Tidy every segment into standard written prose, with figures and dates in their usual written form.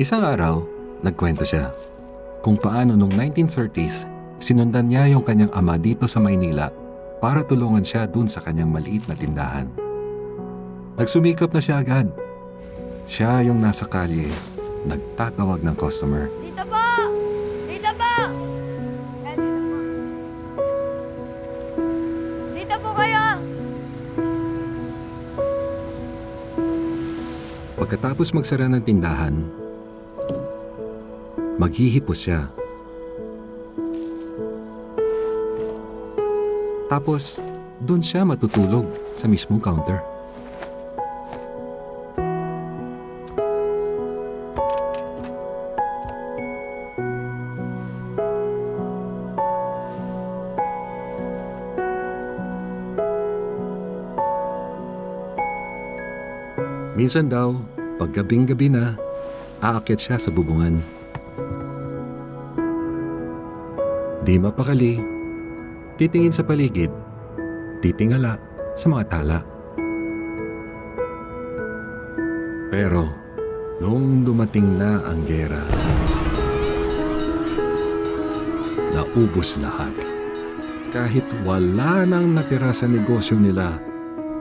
Isang araw, nagkwento siya kung paano noong 1930s, sinundan niya yung kanyang ama dito sa Maynila para tulungan siya dun sa kanyang maliit na tindahan. Nagsumikap na siya agad. Siya yung nasa kalye, nagtatawag ng customer. Dito po! Dito po! Dito po. Dito po kayo! Pagkatapos magsara ng tindahan, maghihipos siya. Tapos, doon siya matutulog sa mismong counter. Minsan daw, pag gabing-gabi na, aakyat siya sa bubungan. Di mapakali, titingin sa paligid, titingala sa mga tala. Pero, noong dumating na ang gera, naubos lahat. Kahit wala nang natira sa negosyo nila,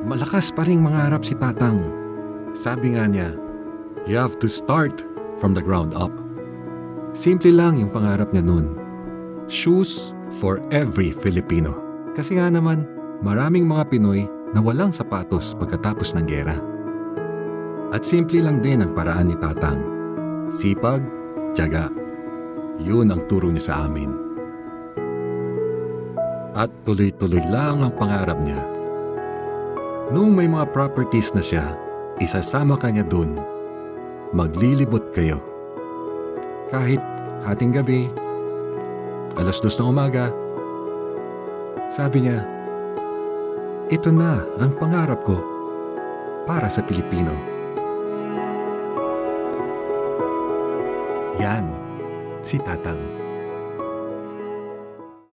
malakas pa ring mangarap si Tatang. Sabi nga niya, you have to start from the ground up. Simple lang yung pangarap niya noon. Shoes for every Filipino. Kasi nga naman, maraming mga Pinoy na walang sapatos pagkatapos ng gera. At simple lang din ang paraan ni Tatang. Sipag, tiyaga. Yun ang turo niya sa amin. At tuloy-tuloy lang ang pangarap niya. Nung may mga properties na siya, isasama ka niya dun. Maglilibot kayo. Kahit hating gabi, 2:00 ng umaga, sabi niya, ito na ang pangarap ko para sa Pilipino. Yan, si Tatang.